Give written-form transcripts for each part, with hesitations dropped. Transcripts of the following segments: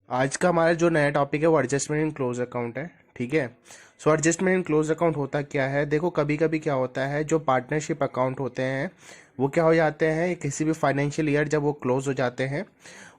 आज का हमारा जो नया टॉपिक है वो एडजस्टमेंट इन क्लोज अकाउंट है। ठीक है। So adjustment in close account होता क्या है? देखो, कभी कभी क्या होता है, जो पार्टनरशिप अकाउंट होते हैं वो क्या हो जाते हैं, किसी भी फाइनेंशियल ईयर जब वो क्लोज हो जाते हैं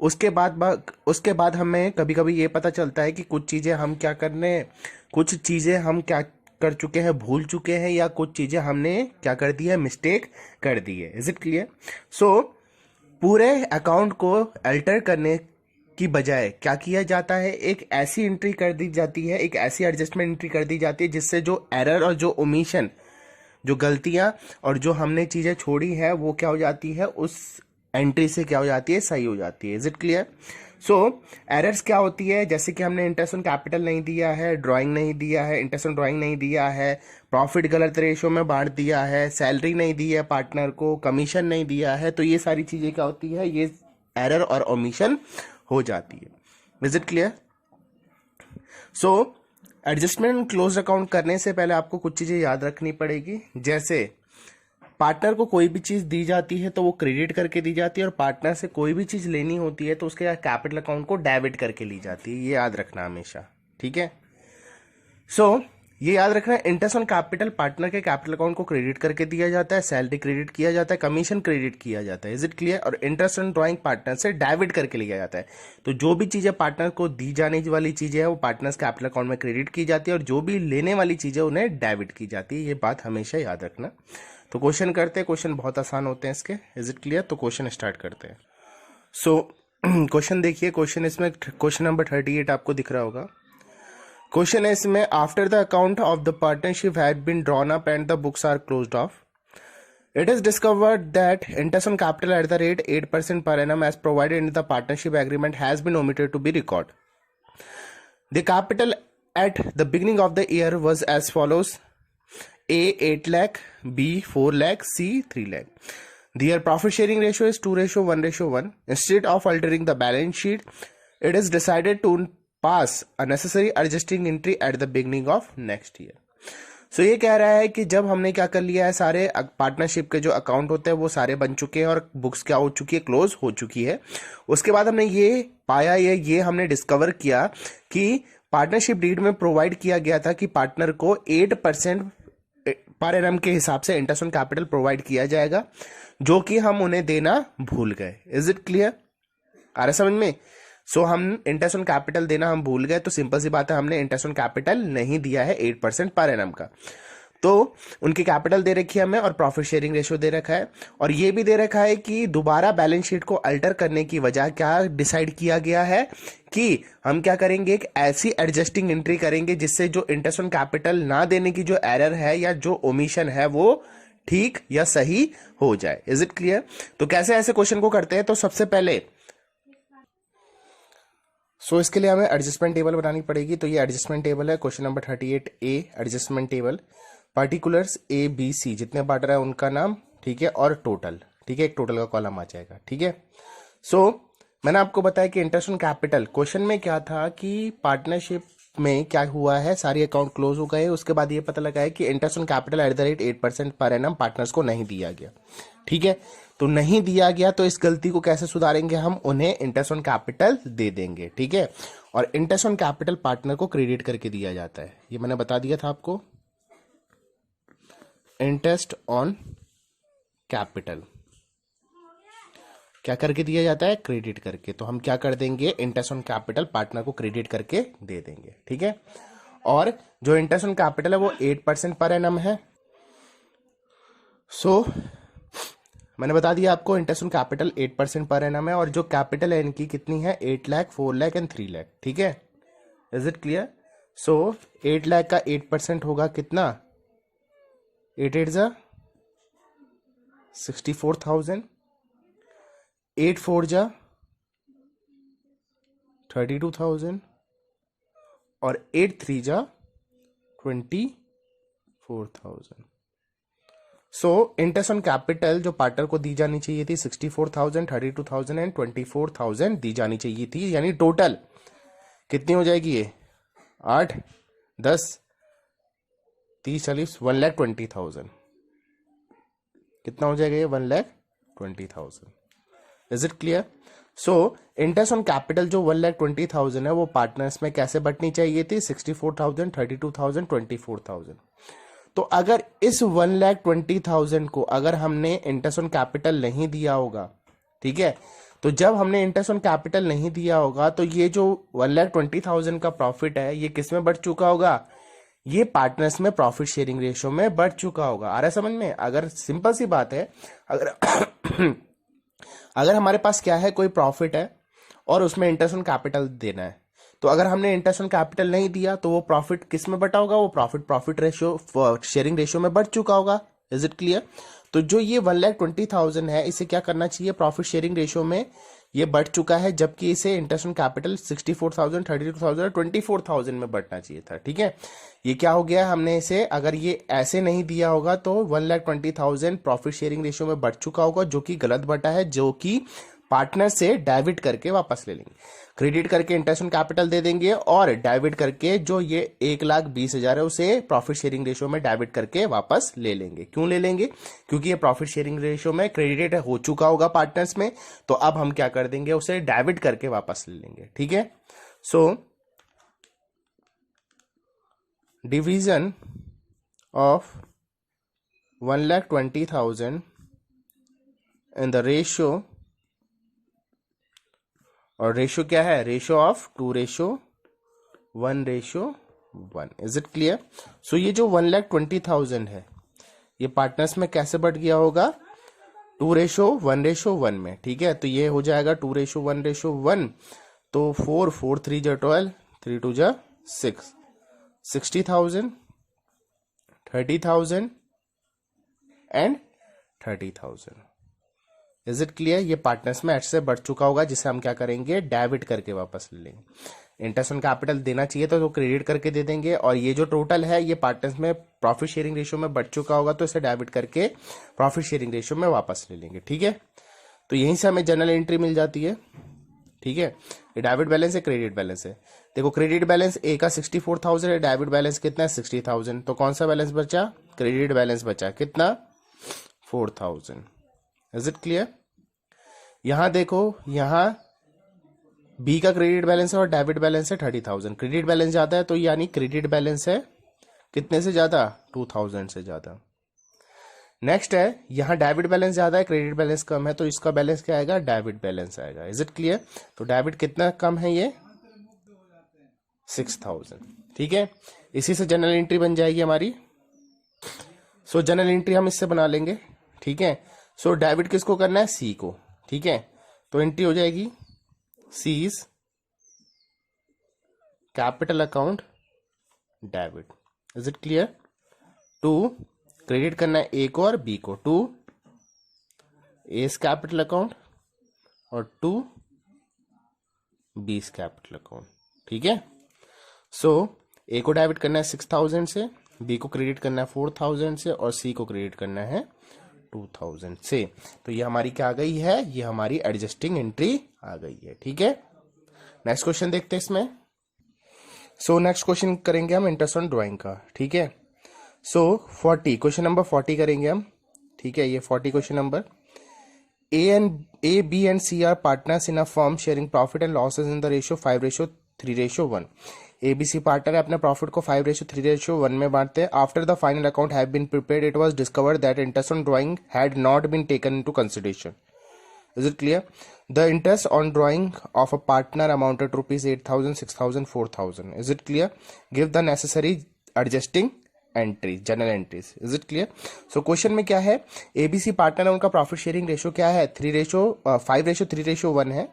उसके बाद हमें कभी कभी ये पता चलता है कि कुछ चीज़ें हम क्या करने कुछ चीज़ें हम क्या कर चुके हैं, भूल चुके हैं, या कुछ चीज़ें हमने क्या कर दी है, मिस्टेक कर दी है। Is it clear? सो पूरे अकाउंट को अल्टर करने की बजाय क्या किया जाता है, एक ऐसी एंट्री कर दी जाती है, एक ऐसी एडजस्टमेंट एंट्री कर दी जाती है जिससे जो एरर और जो ओमिशन, जो गलतियां और जो हमने चीजें छोड़ी है वो क्या हो जाती है, उस एंट्री से क्या हो जाती है, सही हो जाती है। Is it clear? So errors क्या होती है, जैसे कि हमने इंटरेस्ट ऑन कैपिटल नहीं दिया है, ड्राइंग नहीं दिया है, इंटरेस्ट ऑन ड्राइंग नहीं दिया है, प्रॉफिट गलत रेशो में बांट दिया है, सैलरी नहीं दी है पार्टनर को, कमीशन नहीं दिया है, तो ये सारी चीजें क्या होती है, ये एरर और ओमिशन हो जाती है। Is it clear? So adjustment close account करने से पहले आपको कुछ चीजें याद रखनी पड़ेगी। जैसे पार्टनर को कोई भी चीज दी जाती है तो वो क्रेडिट करके दी जाती है, और पार्टनर से कोई भी चीज लेनी होती है तो उसके कैपिटल अकाउंट को डेबिट करके ली जाती है। ये याद रखना हमेशा। ठीक है। सो ये याद रखना, इंटरेस्ट ऑन कैपिटल पार्टनर के कैपिटल अकाउंट को क्रेडिट करके दिया जाता है, सैलरी क्रेडिट किया जाता है, कमीशन क्रेडिट किया जाता है। Is it clear? और इंटरेस्ट ऑन ड्राइंग पार्टनर से डेबिट करके लिया जाता है। तो जो भी चीजें पार्टनर को दी जाने वाली चीजें है वो पार्टनर्स कैपिटल अकाउंट में क्रेडिट की जाती है, और जो भी लेने वाली चीजें उन्हें डेबिट की जाती है। ये बात हमेशा याद रखना। तो क्वेश्चन करते हैं, क्वेश्चन बहुत आसान होते हैं इसके। Is it clear? तो क्वेश्चन स्टार्ट करते हैं। सो क्वेश्चन देखिए, क्वेश्चन इसमें क्वेश्चन नंबर 38 आपको दिख रहा होगा। क्वेश्चन है इसमें, after the account of the partnership had been drawn up and the books are closed off, it is discovered that interest on capital at the rate 8% per annum as provided in the partnership agreement has been omitted to be recorded. The capital at the beginning of the year was as follows: A 8 lakh, B 4 lakh, C 3 lakh. Their profit sharing ratio is 2:1:1. Instead of altering the balance sheet, it is decided to pass a necessary adjusting entry at the beginning of next year. सो ये कह रहा है कि जब हमने क्या कर लिया है, सारे पार्टनरशिप के जो अकाउंट होते हैं वो सारे बन चुके हैं और बुक्स क्या हो चुकी है, क्लोज हो चुकी है। उसके बाद हमने ये पाया, ये हमने डिस्कवर किया कि पार्टनरशिप डीड में प्रोवाइड किया गया था कि पार्टनर को 8% पर एनम के हिसाब से इंटरेस्ट ऑन कैपिटल प्रोवाइड किया जाएगा, जो कि हम उन्हें देना भूल गए। Is it clear? आ रहा समझ में? सो हम इंटरेस्ट ऑन कैपिटल देना हम भूल गए, तो सिंपल सी बात है, हमने इंटरेस्ट ऑन कैपिटल नहीं दिया है 8% पर एनम का। तो उनकी कैपिटल दे रखी है हमें, और प्रॉफिट शेयरिंग रेशियो दे रखा है, और ये भी दे रखा है कि दोबारा बैलेंस शीट को अल्टर करने की वजह क्या डिसाइड किया गया है कि हम क्या करेंगे, एक ऐसी एडजस्टिंग एंट्री करेंगे जिससे जो इंटरेस्ट ऑन कैपिटल ना देने की जो एरर है या जो ओमिशन है वो ठीक या सही हो जाए। Is it clear? तो कैसे ऐसे क्वेश्चन को करते हैं, तो सबसे पहले इसके लिए हमें एडजस्टमेंट टेबल बनानी पड़ेगी। तो ये एडजस्टमेंट टेबल है, question number 38A adjustment table. Particulars ABC जितने पार्टर है उनका नाम, ठीक है, और टोटल, ठीक है, एक टोटल का कॉलम आ जाएगा। ठीक है। सो मैंने आपको बताया कि इंटरेस्ट ऑन कैपिटल, क्वेश्चन में क्या था कि पार्टनरशिप में क्या हुआ है, सारी अकाउंट क्लोज हो गए, उसके बाद ये पता लगा है कि interest on capital at the rate 8% per annum partners को नहीं दिया गया। ठीक है। तो नहीं दिया गया, तो इस गलती को कैसे सुधारेंगे, हम उन्हें इंटरेस्ट ऑन कैपिटल दे देंगे। ठीक है। और इंटरेस्ट ऑन कैपिटल पार्टनर को क्रेडिट करके दिया जाता है, ये मैंने बता दिया था आपको। इंटरेस्ट ऑन कैपिटल क्या करके दिया जाता है, क्रेडिट करके। तो हम क्या कर देंगे, इंटरेस्ट ऑन कैपिटल पार्टनर को क्रेडिट करके दे देंगे। ठीक है। और जो इंटरेस्ट ऑन कैपिटल है वो 8% पर एनम है। सो मैंने बता दिया आपको, interest on capital 8% per annum है, और जो कैपिटल है इनकी कितनी है, 8 लाख, 4 लाख एंड 3 लाख। ठीक है। Is it clear? So 8 lakh का 8% होगा कितना, 8 8 जा 64,000, 8 4 जा 32,000, और 8 3 जा 24,000। सो इंटरेस्ट ऑन कैपिटल जो पार्टनर को दी जानी चाहिए थी 64,000, 32,000 एंड 24,000 दी जानी चाहिए थी, यानी टोटल कितनी हो जाएगी ये, 8 10 30 40 1,20,000। कितना हो जाएगा ये, 1,20,000। Is it clear? So interest on capital जो 1,20,000 है वो पार्टनर्स में कैसे बंटनी चाहिए थी? 64,000, 32,000, 24,000। तो अगर इस 1,20,000 को अगर हमने इंटरेस्ट ऑन कैपिटल नहीं दिया होगा, ठीक है, तो जब हमने इंटरेस्ट ऑन कैपिटल नहीं दिया होगा तो ये जो 1,20,000 का प्रॉफिट है ये किस में बढ़ चुका होगा? ये पार्टनर्स में प्रॉफिट शेयरिंग रेशियो में बढ़ चुका होगा। आ रहा है समझ में? अगर सिंपल सी बात है, अगर अगर हमारे पास क्या है, कोई प्रॉफिट है और उसमें इंटरेस्ट ऑन कैपिटल देना है, तो अगर हमने इंटरेस्ट ऑन कैपिटल नहीं दिया तो वो प्रॉफिट किस में बटा होगा? वो प्रॉफिट रेशियो शेयरिंग रेशियो में बढ़ चुका होगा। Is it clear? तो जो ये 1,20,000 है इसे क्या करना चाहिए? प्रॉफिट शेयरिंग रेशियो में ये बढ़ चुका है, जबकि इसे इंटरेस्ट ऑन कैपिटल 64,000, 32,000, 24,000 में बढ़ना चाहिए था। ठीक है, ये क्या हो गया? हमने इसे, अगर ये ऐसे नहीं दिया होगा तो 1,20,000 प्रॉफिट शेयरिंग रेशियो में बढ़ चुका होगा, जो कि गलत बटा है, जो कि पार्टनर से डेबिट करके वापस ले लेंगे। क्रेडिट करके इंटरेस्ट ऑन कैपिटल दे देंगे और डेबिट करके जो ये 1,20,000 है उसे प्रॉफिट शेयरिंग रेशियो में डेबिट करके वापस ले लेंगे। क्यों ले लेंगे? क्योंकि ये प्रॉफिट शेयरिंग रेशियो में क्रेडिट हो चुका होगा पार्टनर्स में, तो अब हम क्या कर देंगे? उसे डेबिट करके वापस ले लेंगे। ठीक है, so division of 1,20,000 in the ratio, और रेशियो क्या है? Ratio of 2:1:1। Is it clear? So ये जो 1,20,000 है ये पार्टनर्स में कैसे बढ़ गया होगा? 2:1:1 में। ठीक है, तो ये हो जाएगा 2:1:1। तो 4, 4 3 जा 12, 3 2 जा 6, 60,000, 30,000 एंड 30,000। Is it clear? ये पार्टनर्स में ऐसे बढ़ चुका होगा, जिसे हम क्या करेंगे? डेबिट करके वापस ले लेंगे। इंटरेस्ट ऑन कैपिटल देना चाहिए तो क्रेडिट करके दे देंगे, और ये जो टोटल है ये पार्टनर्स में प्रॉफिट शेयरिंग रेशियो में बढ़ चुका होगा, तो इसे डेबिट करके प्रॉफिट शेयरिंग रेशियो में वापस ले लेंगे। ठीक है, तो यहीं से हमें जनरल एंट्री मिल जाती है। ठीक है, ये डेबिट बैलेंस है, क्रेडिट बैलेंस है। देखो, क्रेडिट बैलेंस ए का 64,000 है, डेबिट बैलेंस कितना है? 60,000। तो कौन सा बैलेंस बचा? क्रेडिट बैलेंस बचा। कितना? 4,000। Is it clear? यहां देखो, यहां बी का क्रेडिट बैलेंस है और डेबिट बैलेंस है 30,000। क्रेडिट बैलेंस ज्यादा है, तो यानी क्रेडिट बैलेंस है कितने से ज्यादा? 2,000 से ज्यादा। नेक्स्ट है, यहां डेबिट बैलेंस ज्यादा है, क्रेडिट बैलेंस कम है, तो इसका बैलेंस क्या आएगा? डेबिट बैलेंस आएगा। Is it clear? तो डेबिट कितना कम है? ये 6,000। ठीक है, इसी से जनरल एंट्री बन जाएगी हमारी। सो जनरल एंट्री हम इससे बना लेंगे। ठीक है, सो डेबिट किसको करना है? सी को। ठीक है, तो एंट्री हो जाएगी C's capital account debit. Is it clear? To credit करना है ए को और बी को, टू एस कैपिटल अकाउंट और टू बीस कैपिटल अकाउंट। ठीक है, सो ए को डेबिट करना है 6,000 से, बी को क्रेडिट करना है 4,000 से, और सी को क्रेडिट करना है 2,000 से। तो ये हमारी क्या आ गई है? ये हमारी एडजस्टिंग एंट्री आ गई है। ठीक है, नेक्स्ट क्वेश्चन देखते हैं इसमें। सो नेक्स्ट क्वेश्चन करेंगे हम इंटरेस्ट ऑन ड्राइंग का। ठीक है, सो 40, क्वेश्चन नंबर 40 करेंगे हम। ठीक है, ये 40 question number. A, B and C are partners in a firm sharing profit and losses in the ratio 5:3:1। ABC partner है, अपने प्रॉफिट को 5:3:1 में बांटते हैं। After the final account have been prepared, it was discovered that interest on drawing had not been taken into consideration. Is it clear? The interest on drawing of a partner amounted to ₹8,000, 6,000, 4,000। Is it clear? Give the necessary adjusting entries, general entries. Is it clear? So question में क्या है? ABC partner है, उनका profit sharing ratio क्या है? 5:3:1 है।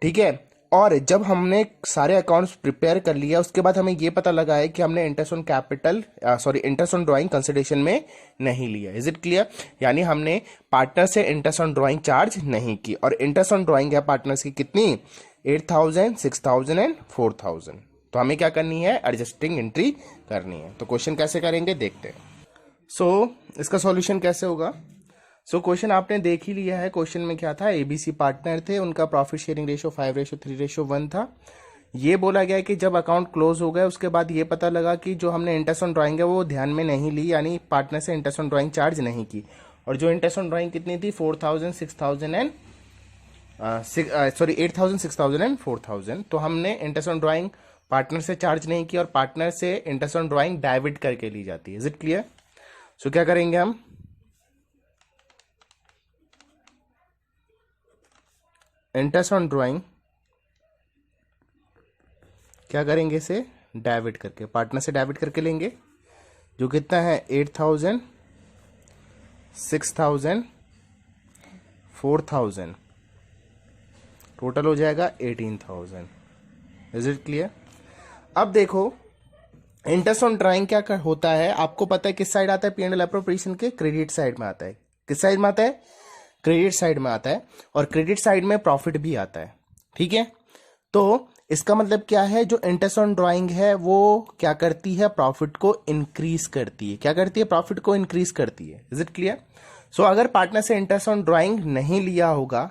ठीक है, और जब हमने सारे अकाउंट्स प्रिपेयर कर लिया उसके बाद हमें यह पता लगा है कि हमने interest on capital interest on drawing consideration में नहीं लिया। Is it clear? यानी हमने पार्टनर से इंटरेस्ट ऑन ड्राइंग चार्ज नहीं की, और इंटरेस्ट ऑन ड्राइंग है पार्टनर्स की कितनी? 8,000, 6,000 एंड 4,000। तो हमें क्या करनी है? एडजस्टिंग एंट्री करनी है। तो क्वेश्चन कैसे करेंगे देखते हैं। सो इसका सॉल्यूशन कैसे होगा? सो क्वेश्चन आपने देख ही लिया है। क्वेश्चन में क्या था? एबीसी पार्टनर थे, उनका प्रॉफिट शेयरिंग रेशियो 5:3:1 था। ये बोला गया कि जब अकाउंट क्लोज हो गया उसके बाद ये पता लगा कि जो हमने इंटरेस्ट ऑन ड्राइंग है वो ध्यान में नहीं ली, यानी पार्टनर से इंटरेस्ट ऑन ड्राइंग चार्ज नहीं की, और जो इंटरेस्ट ऑन ड्राइंग कितनी थी? 4,000, 6,000 एंड सॉरी 8,000, 6,000 एंड 4,000। तो हमने इंटरेस्ट ऑन ड्राइंग पार्टनर से चार्ज नहीं किया और पार्टनर से इंटरेस्ट ऑन ड्राइंग डेबिट करके ली जाती है। Is it clear? सो क्या करेंगे हम, इंटरेस्ट ऑन ड्राइंग क्या करेंगे, इसे डेबिट करके, पार्टनर से डेबिट करके लेंगे, जो कितना है 8,000, 6,000, 4,000, टोटल हो जाएगा 18,000। Is it clear? अब देखो इंटरेस्ट ऑन ड्राइंग क्या होता है, आपको पता है किस साइड आता है, P&L एप्रोप्रिएशन के क्रेडिट साइड में आता है। किस साइड में आता है? क्रेडिट साइड में आता है, और क्रेडिट साइड में प्रॉफिट भी आता है। ठीक है, तो इसका मतलब क्या है, जो इंटरेस्ट ऑन ड्राइंग है वो क्या करती है, प्रॉफिट को इंक्रीज करती है। क्या करती है? प्रॉफिट को इंक्रीज करती है। Is it clear? सो अगर पार्टनर से इंटरेस्ट ऑन ड्राइंग नहीं लिया होगा,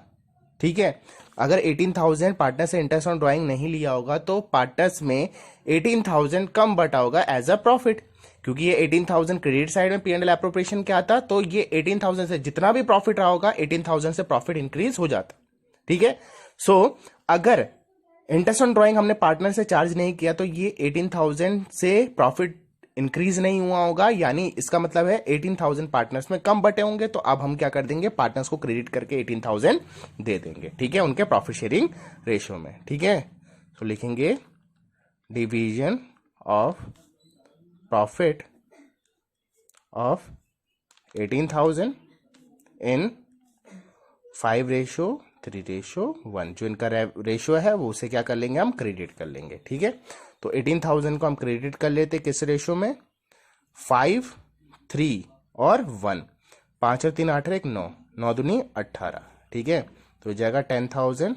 ठीक है, अगर 18,000 पार्टनर से इंटरेस्ट ऑन ड्राइंग नहीं लिया होगा तो पार्टनर्स में 18,000 कम बटा होगा एज अ प्रॉफिट, क्योंकि ये 18,000 क्रेडिट साइड में P&L एप्रोप्रिएशन क्या आता, तो ये 18,000 से जितना भी प्रॉफिट रहा होगा 18,000 से प्रॉफिट इंक्रीज हो जाता। ठीक है, सो अगर इंटरेस्ट ऑन ड्राइंग हमने पार्टनर से चार्ज नहीं किया तो ये 18,000 से प्रॉफिट इंक्रीज नहीं हुआ होगा, यानी इसका मतलब है 18,000 पार्टनर्स में कम बटे होंगे। तो अब हम क्या कर देंगे, पार्टनर्स को क्रेडिट करके 18,000 दे देंगे। ठीक है, उनके प्रॉफिट शेयरिंग रेशियो में। ठीक है, तो लिखेंगे डिवीजन ऑफ प्रॉफिट ऑफ 18,000 इन 5:3:1। जो इनका रेशियो है वो उसे क्या कर लेंगे, हम क्रेडिट कर लेंगे। ठीक है, तो 18,000 को हम क्रेडिट कर लेते किस रेशियो में, 5, 3 और 1। 5 और 3 8 और 1 9, 9 दूनी 18। ठीक है, तो हो जाएगा 10,000,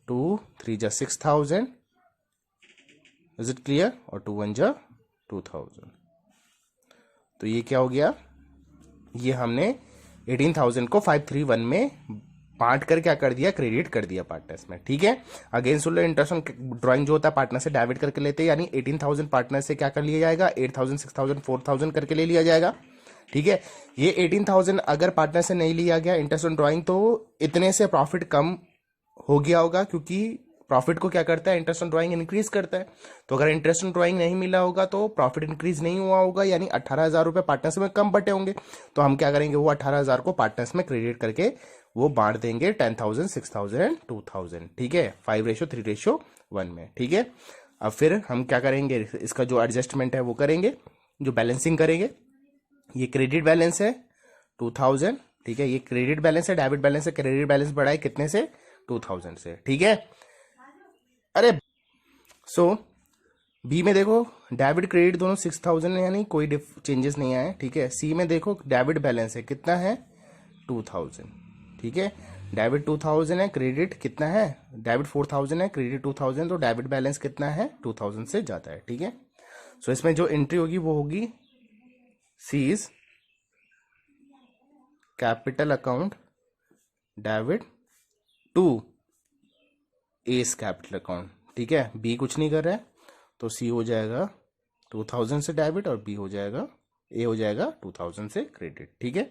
2 3 जा 6,000। Is it clear? और 2 1 जा 2,000। तो ये क्या हो गया, ये हमने 18,000 को 5:3:1 में बांट कर क्या कर दिया, क्रेडिट कर दिया पार्टनर्स में। ठीक है, again soon low, interest on drawing जो होता है पार्टनर से डेबिट करके लेते हैं, यानी 18,000 पार्टनर से क्या कर लिया जाएगा, 8,000, 6,000, 4,000 करके ले लिया जाएगा। ठीक है, ये 18,000 अगर पार्टनर से नहीं लिया गया इंटरेस्ट ऑन ड्राइंग तो इतने से प्रॉफिट कम हो गया होगा, क्योंकि प्रॉफिट को क्या करता है, इंटरेस्ट ऑन ड्राइंग इंक्रीज करता है। तो अगर इंटरेस्ट ऑन ड्राइंग नहीं मिला होगा तो प्रॉफिट इंक्रीज नहीं हुआ होगा, यानी 18,000 रुपए पार्टनर्स में कम बटे होंगे। तो हम क्या करेंगे, वो 18,000 को पार्टनर्स में क्रेडिट करके वो बांट देंगे 10,000, 6,000 एंड 2,000। ठीक है, 5:3:1 में। ठीक है, अब फिर हम क्या करेंगे, इसका जो एडजस्टमेंट है वो करेंगे, जो बैलेंसिंग करेंगे। ये क्रेडिट बैलेंस है 2,000। ठीक है, ये क्रेडिट बैलेंस है, डेबिट बैलेंस है। क्रेडिट बैलेंस बढ़ा है कितने से, 2,000 से। ठीक है, अरे सो बी में देखो डेबिट क्रेडिट दोनों 6,000 है, यानी कोई चेंजेस नहीं आए। ठीक है, सी में देखो डेबिट बैलेंस है कितना है, 2,000। ठीक है, डेबिट 2,000 है, क्रेडिट कितना है, डेबिट 4,000 है, क्रेडिट 2,000, तो डेबिट बैलेंस कितना है, 2,000 से ज्यादा है। ठीक है, सो इसमें जो एंट्री होगी वो होगी C's capital account debit to A's capital account. ठीक है, बी कुछ नहीं कर रहा है तो सी हो जाएगा 2,000 से डेबिट और बी हो जाएगा, ए हो जाएगा 2,000 से क्रेडिट। ठीक है,